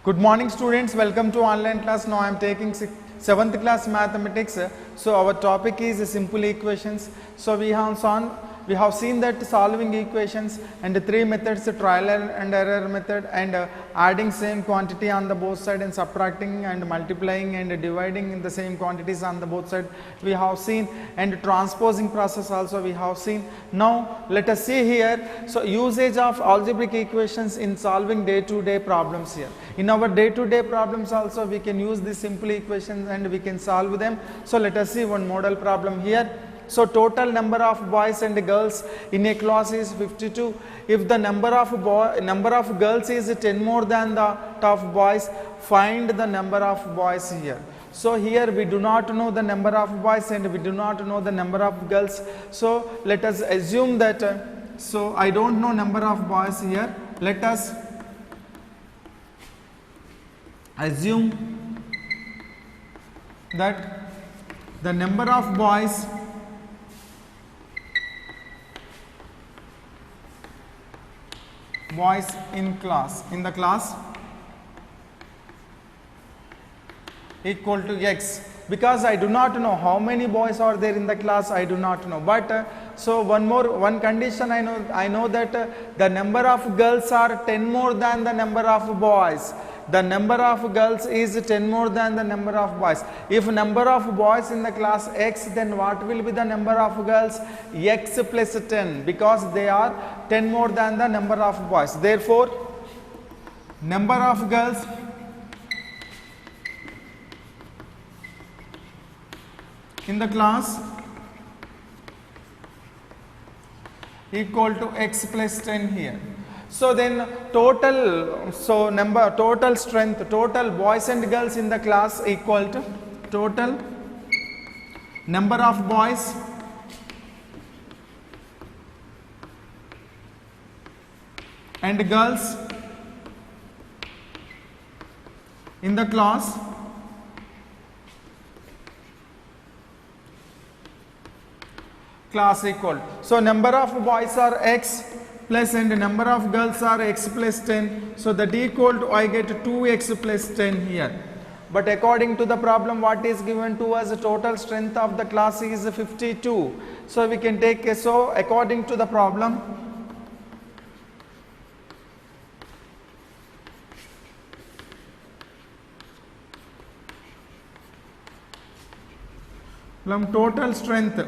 Good morning students, welcome to online class. Now I am taking 7th class mathematics. So our topic is simple equations. So we have seen that solving equations and three methods, trial and error method, and adding same quantity on the both side and subtracting and multiplying and dividing in the same quantities on the both side we have seen, and transposing process also we have seen. Now let us see here, so usage of algebraic equations in solving day-to-day problems here. In our day-to-day problems also we can use these simple equations and we can solve them. So let us see one model problem here. So total number of boys and girls in a class is 52. If the number of girls is 10 more than that of boys, find the number of boys here. So here we do not know the number of boys and we do not know the number of girls. So let us assume that, so I don't know number of boys here. Let us assume that the number of boys in the class equal to x, because I do not know how many boys are there in the class, I do not know. But so one condition I know that the number of girls are 10 more than the number of boys. The number of girls is 10 more than the number of boys. If number of boys in the class x, then what will be the number of girls? X plus 10, because they are 10 more than the number of boys. Therefore, number of girls in the class equal to x plus 10 here. So then total strength, total boys and girls in the class equal to total number of boys and girls in the class equal. So number of boys are x plus and number of girls are x plus 10. So that equal to, I get 2x plus 10 here. But according to the problem, what is given to us, the total strength of the class is 52. So we can take, so according to the problem, total strength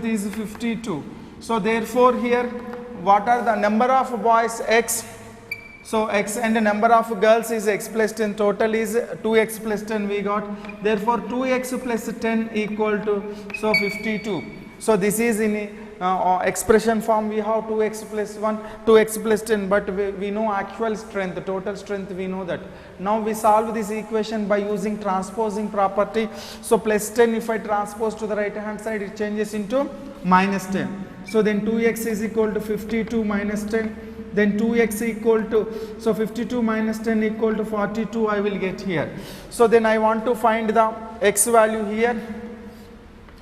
is 52. So therefore here, what are the number of boys? X. So x, and the number of girls is x plus 10, total is 2x plus 10 we got. Therefore 2x plus 10 equal to, so 52. So this is in expression form, we have 2x plus 1, 2x plus 10, but we know actual strength, the total strength we know that. Now we solve this equation by using transposing property. So plus 10, if I transpose to the right hand side, it changes into minus 10. So then 2x is equal to 52 minus 10, then 2x equal to, so 52 minus 10 equal to 42 I will get here. So then I want to find the x value here.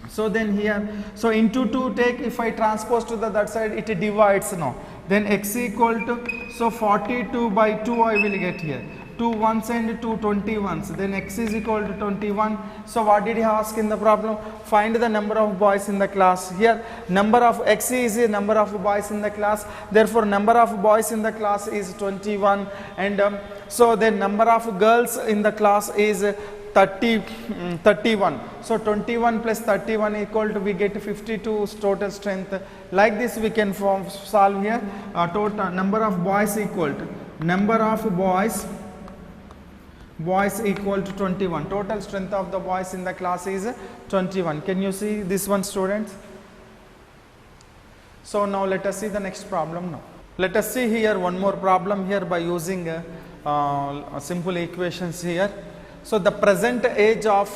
So then here, so into 2 take, if I transpose to the that side, it divides now. Then x equal to, so 42 by 2 I will get here. 2 ones and 2 21s. Then x is equal to 21. So what did he ask in the problem? Find the number of boys in the class. Here number of x is the number of boys in the class. Therefore number of boys in the class is 21, and so the number of girls in the class is 31. So 21 plus 31 equal to, we get 52 total strength. Like this we can solve here. Total number of boys equal to number of boys equal to 21. Total strength of the boys in the class is 21. Can you see this one, students? So now let us see the next problem now. Let us see here one more problem here by using simple equations here. So the present age of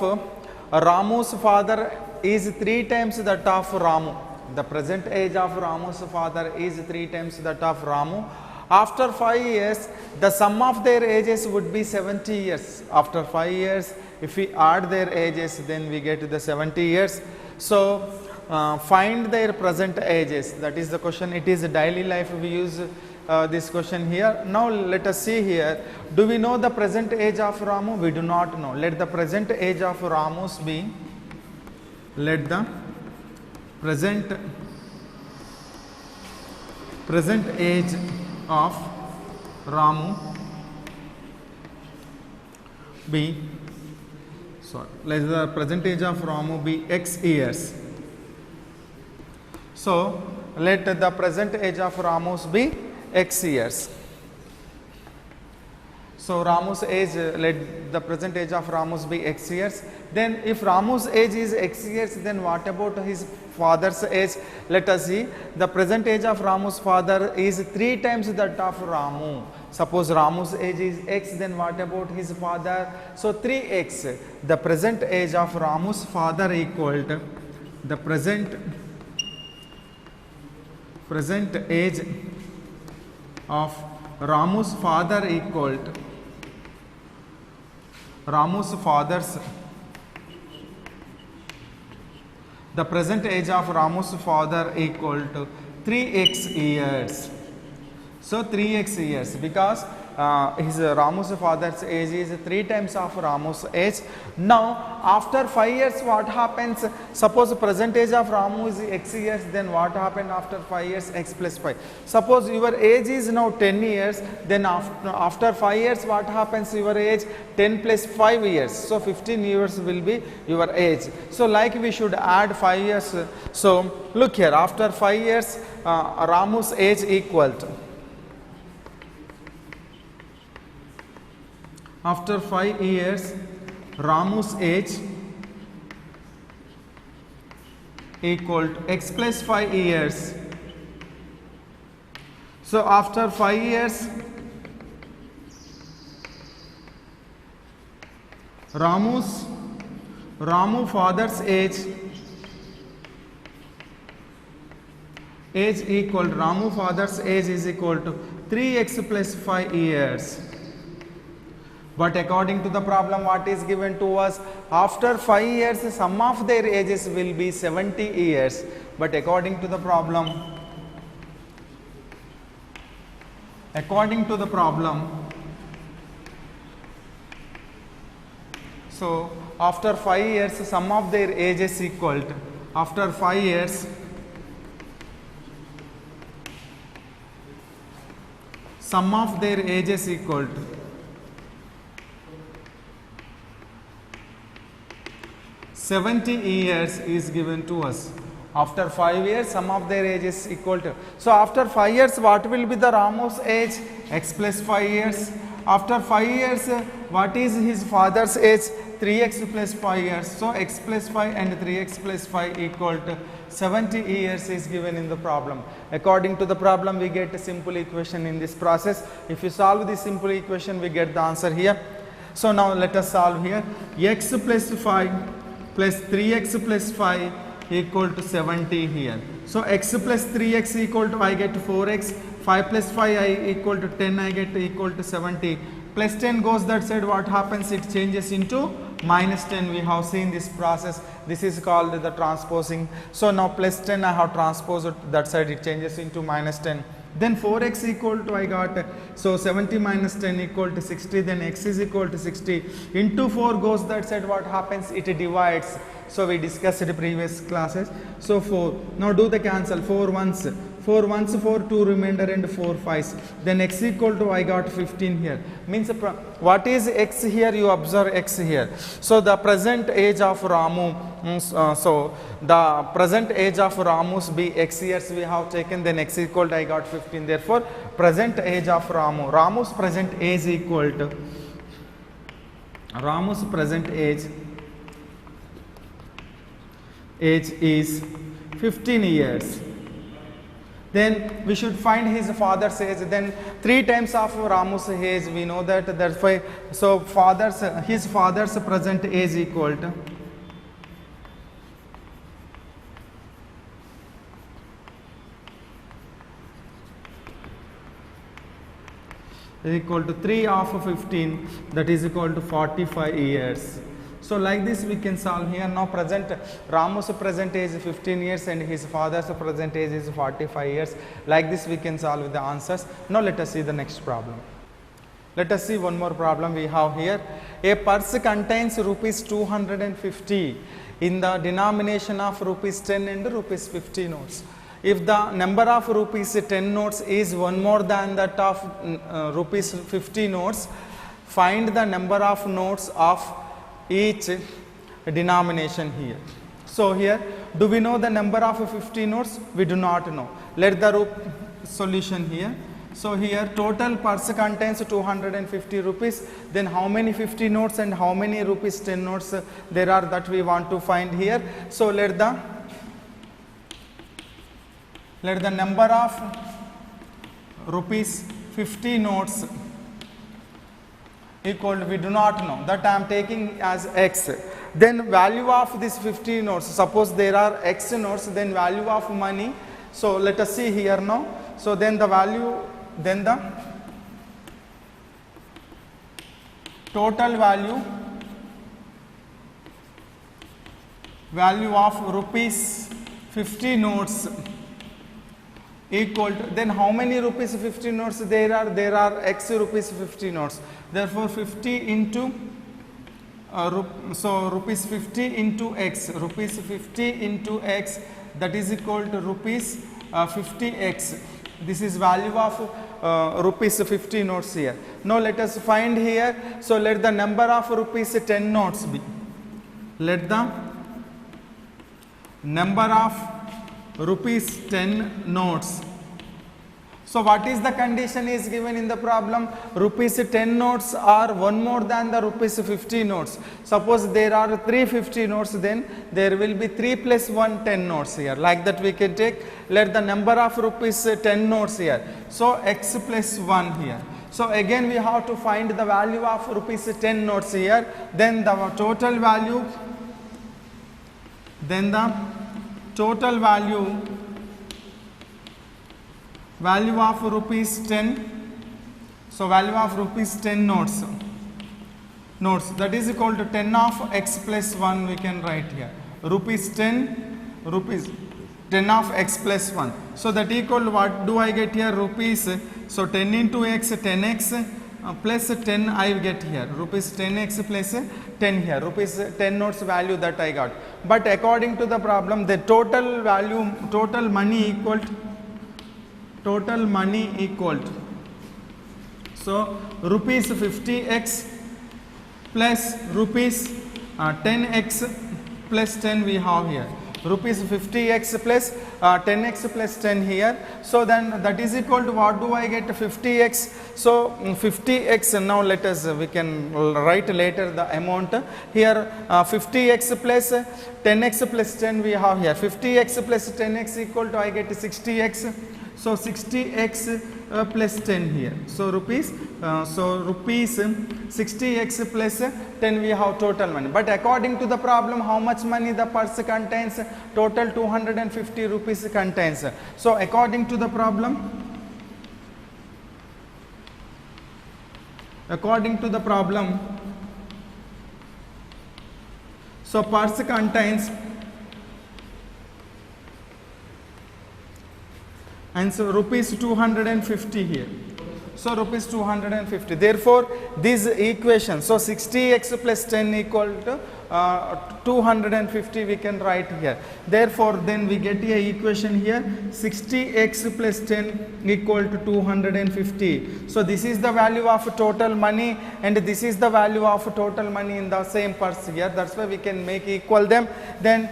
Ramu's father is 3 times that of Ramu. The present age of Ramu's father is 3 times that of Ramu. After 5 years, the sum of their ages would be 70 years. After 5 years, if we add their ages, then we get the 70 years. So find their present ages. That is the question. It is daily life we use this question here. Now let us see here. Do we know the present age of Ramu? We do not know. Let the present age of Ramus be, let the present age of Ramu be, sorry, let the present age of Ramu be x years. So let the present age of Ramus be x years. So Ramu's age, let the present age of Ramus be x years. Then if Ramu's age is x years, then what about his father's age? Let us see. The present age of Ramu's father is 3 times that of Ramu. Suppose Ramu's age is x, then what about his father? So 3x. The present age of Ramu's father equal to the present age of Ramu's father equal to Ramu's father's, the present age of Ramu's father equal to 3x years. So 3x years, because his Ramu's father's age is 3 times of Ramu's age. Now after 5 years what happens? Suppose present age of Ramu is x years, then what happened after 5 years? X plus 5. Suppose your age is now 10 years, then after 5 years what happens? Your age 10 plus 5 years. So 15 years will be your age. So like we should add 5 years. So look here, after 5 years Ramu's age equal to, after 5 years Ramu's age equal to x plus 5 years. So after 5 years Ramu father's age equal to, Ramu father's age is equal to 3x plus 5 years. But according to the problem what is given to us, after 5 years sum of their ages will be 70 years. But according to the problem, so after 5 years sum of their ages equal to, after 5 years sum of their ages equal to 70 years is given to us. After 5 years sum of their age is equal to, so after 5 years what will be the Ramu's age? X plus 5 years. After 5 years what is his father's age? 3x plus 5 years. So x plus 5 and 3x plus 5 equal to 70 years is given in the problem. According to the problem we get a simple equation in this process. If you solve this simple equation we get the answer here. So now let us solve here. X plus 5 plus 3x plus 5 equal to 70 here. So x plus 3x equal to, I get 4x, 5 plus 5 I equal to 10, I get equal to 70. Plus 10 goes that side, what happens? It changes into minus 10. We have seen this process. This is called the transposing. So now plus 10 I have transposed that side, it changes into minus 10. Then 4x equal to, I got, so 70 minus 10 equal to 60, then x is equal to 60. Into 4 goes that side, what happens? It divides. So we discussed in previous classes. So 4. Now do the cancel. 4 ones, 4 ones, 4, 2 remainder and 4 5s. Then x equal to, I got 15 here. Means what is x here? You observe x here. So the present age of Ramu, so the present age of Ramus be x years we have taken, then x equal to, I got 15. Therefore present age of Ramu, Ramu's present age equal to, Ramu's present age is 15 years. Then we should find his father's age. Then 3 times of Ramu's age, we know that, that's why. So his father's present age equal to, equal to 3 of 15, that is equal to 45 years. So like this we can solve here. Now present, Ramu's present age is 15 years and his father's present age is 45 years. Like this we can solve the answers. Now let us see the next problem. Let us see one more problem we have here. A purse contains rupees 250 in the denomination of rupees 10 and rupees 50 notes. If the number of rupees 10 notes is one more than that of rupees 50 notes, find the number of notes of each denomination here. So here, do we know the number of 50 notes? We do not know. Let the solution here. So here total purse contains 250 rupees. Then how many 50 notes and how many rupees 10 notes there are, that we want to find here. So let the number of rupees 50 notes equal to, we do not know, that I am taking as x. Then value of this 50 notes, suppose there are x notes, then value of money. So let us see here now. So then the value, then the total value of rupees 50 notes equal to, then how many rupees 50 notes there are x rupees 50 notes. Therefore 50 into so rupees 50 into x, rupees 50 into x, that is equal to rupees 50x. This is value of rupees 50 notes here. Now let us find here. So let the number of rupees 10 notes be. Let the number of rupees 10 notes. So what is the condition is given in the problem? Rupees 10 notes are one more than the rupees 50 notes. Suppose there are 350 notes, then there will be 3 plus 1 10 notes here. Like that we can take, let the number of rupees 10 notes here. So x plus 1 here. So again we have to find the value of rupees 10 notes here. Then the total value, value of rupees 10, so value of rupees 10 notes, that is equal to 10 of x plus 1 we can write here. Rupees 10 of x plus 1. So that equal to, what do I get here? Rupees, so 10 into x, 10x plus 10 I get here. Rupees 10x plus 10 here. Rupees 10 notes value that I got. But according to the problem, the total value, total money equal to, so rupees 50x plus rupees 10x plus 10 we have here. Rupees 50x plus 10x plus 10 here. So then that is equal to, what do I get? 50x. So 50x, now let us, we can write later the amount here. 50x plus 10x plus 10 we have here. 50x plus 10x equal to, I get 60x. So 60x plus 10 here. So rupees 60x plus 10 we have total money. But according to the problem, how much money the purse contains? Total 250 rupees contains. So according to the problem, so purse contains, and so rupees 250 here. So rupees 250. Therefore, this equation, so 60x plus 10 equal to 250 we can write here. Therefore, then we get a equation here, 60x plus 10 equal to 250. So this is the value of total money and this is the value of total money in the same purse here. That's why we can make equal them. Then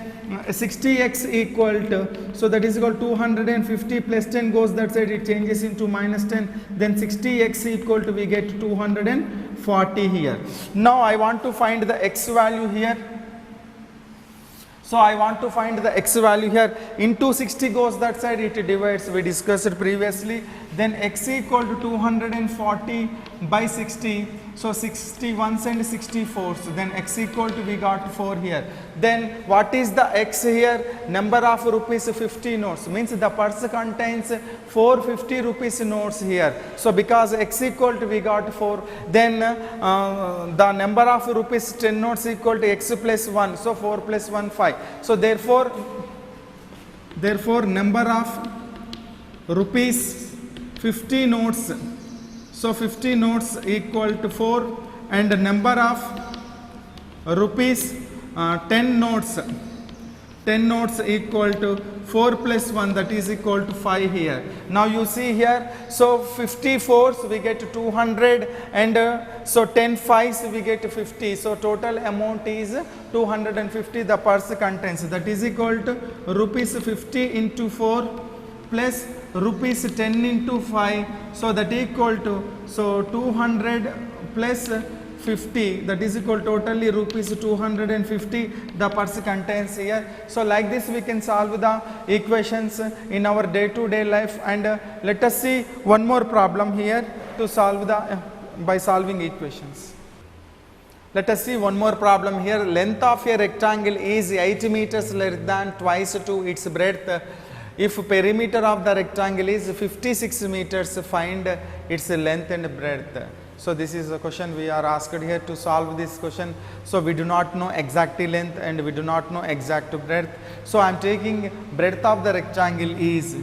60x equal to, so that is equal to 250 plus 10 goes that side, it changes into minus 10. Then 60x equal to, we get 240 here. Now I want to find the x value here. So I want to find the x value here. Into 60 goes that side, it divides, we discussed it previously. Then x equal to 240 by 60. So 61s and 64s, then x equal to we got 4 here. Then what is the x here? Number of rupees 50 notes, means the purse contains 450 rupees notes here. So because x equal to we got 4, then the number of rupees 10 notes equal to x plus 1. So 4 plus 1 5. So therefore number of rupees 50 notes, so 50 notes equal to 4, and the number of rupees 10 notes equal to 4 plus 1, that is equal to 5 here. Now you see here, so 54s we get 200, and so 10 5s we get 50. So total amount is 250 the purse contains, that is equal to rupees 50 into 4 plus rupees 10 into 5. So that equal to, so 200 plus 50, that is equal totally rupees 250 the purse contains here. So like this we can solve the equations in our day-to-day life. And let us see one more problem here to solve the by solving equations. Let us see one more problem here. Length of a rectangle is 8 meters less than twice to its breadth. If perimeter of the rectangle is 56 meters, find its length and breadth. So this is a question we are asked here to solve this question. So we do not know exact length and we do not know exact breadth. So I am taking breadth of the rectangle is,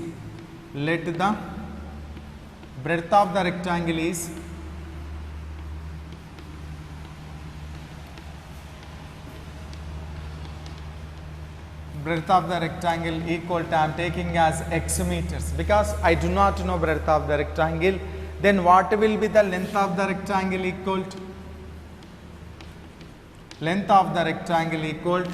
let the breadth of the rectangle is breadth of the rectangle equal to, I am taking as x meters, because I do not know breadth of the rectangle. Then what will be the length of the rectangle equal to? Length of the rectangle equal to,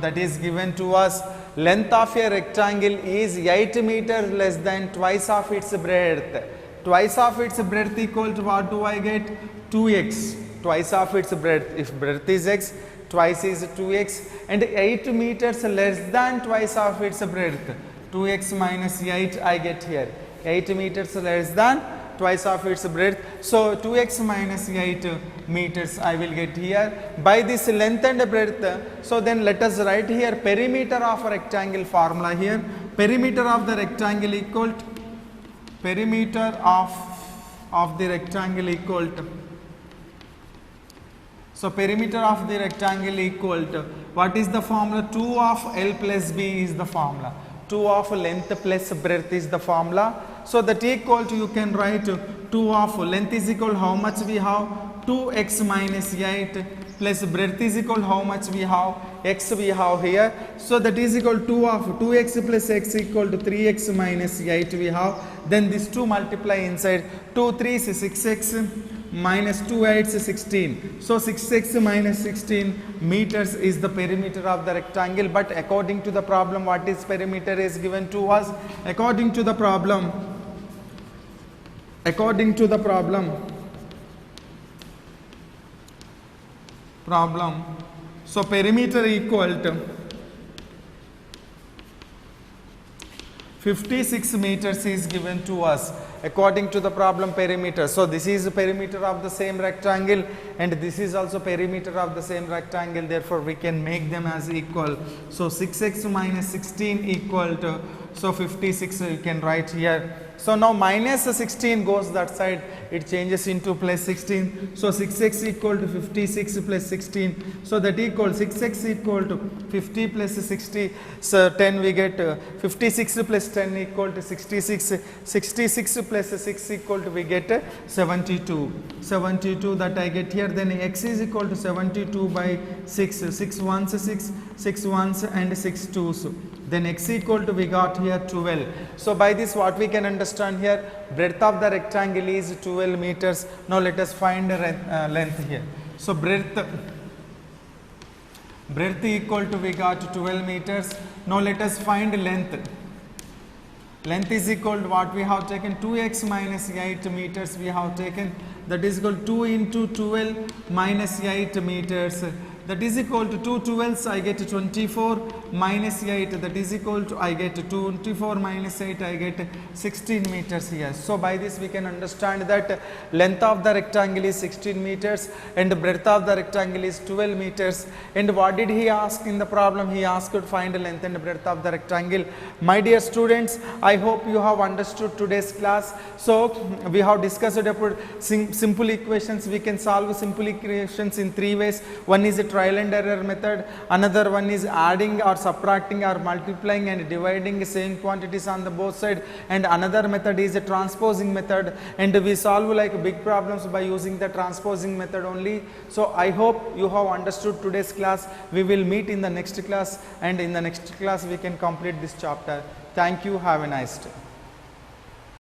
that is given to us, length of a rectangle is 8 meters less than twice of its breadth. Twice of its breadth equal to, what do I get? 2x. Twice of its breadth, if breadth is x, twice is 2x, and 8 meters less than twice of its breadth, 2x minus 8 I get here. 8 meters less than twice of its breadth. So 2x minus 8 meters I will get here by this length and breadth. So then let us write here perimeter of a rectangle formula here. Perimeter of the rectangle equal to, perimeter of the rectangle equal to, so perimeter of the rectangle equal to, what is the formula? 2 of L plus B is the formula. 2 of length plus breadth is the formula. So that equal to, you can write 2 of length is equal how much we have? 2x minus 8 plus breadth is equal how much we have? X we have here. So that is equal 2 of 2x plus x equal to 3x minus 8 we have. Then this 2 multiply inside. 2 3 is 6x minus 2 8 is 16. So 6x minus 16 meters is the perimeter of the rectangle. But according to the problem, what is perimeter is given to us? According to the problem, so perimeter equal to 56 meters is given to us according to the problem perimeter. So this is the perimeter of the same rectangle, and this is also perimeter of the same rectangle. Therefore we can make them as equal. So 6x minus 16 equal to, so 56 you can write here. So now minus 16 goes that side, it changes into plus 16. So 6x equal to 56 plus 16. So that equal 6x equal to 50 plus 60. So 10 we get 56 plus 10 equal to 66. 66 plus 6 equal to we get 72. 72 that I get here. Then x is equal to 72 by 6. 6 ones 6, 6 ones and 6 twos. Then x equal to we got here 12. So by this what we can understand here, breadth of the rectangle is 12 meters. Now let us find length here. So breadth equal to we got 12 meters. Now let us find length. Length is equal to what we have taken, 2x minus 8 meters we have taken, that is equal to 2 into 12 minus 8 meters, that is equal to 2 12s, I get 24 minus 8, that is equal to, I get 24 minus 8, I get 16 meters here. So by this we can understand that length of the rectangle is 16 meters and the breadth of the rectangle is 12 meters. And what did he ask in the problem? He asked to find the length and breadth of the rectangle. My dear students, I hope you have understood today's class. So we have discussed about simple equations. We can solve simple equations in 3 ways. One is a trial and error method, another one is adding or subtracting or multiplying and dividing same quantities on the both side, and another method is a transposing method, and we solve like big problems by using the transposing method only. So I hope you have understood today's class. We will meet in the next class, and in the next class we can complete this chapter. Thank you. Have a nice day.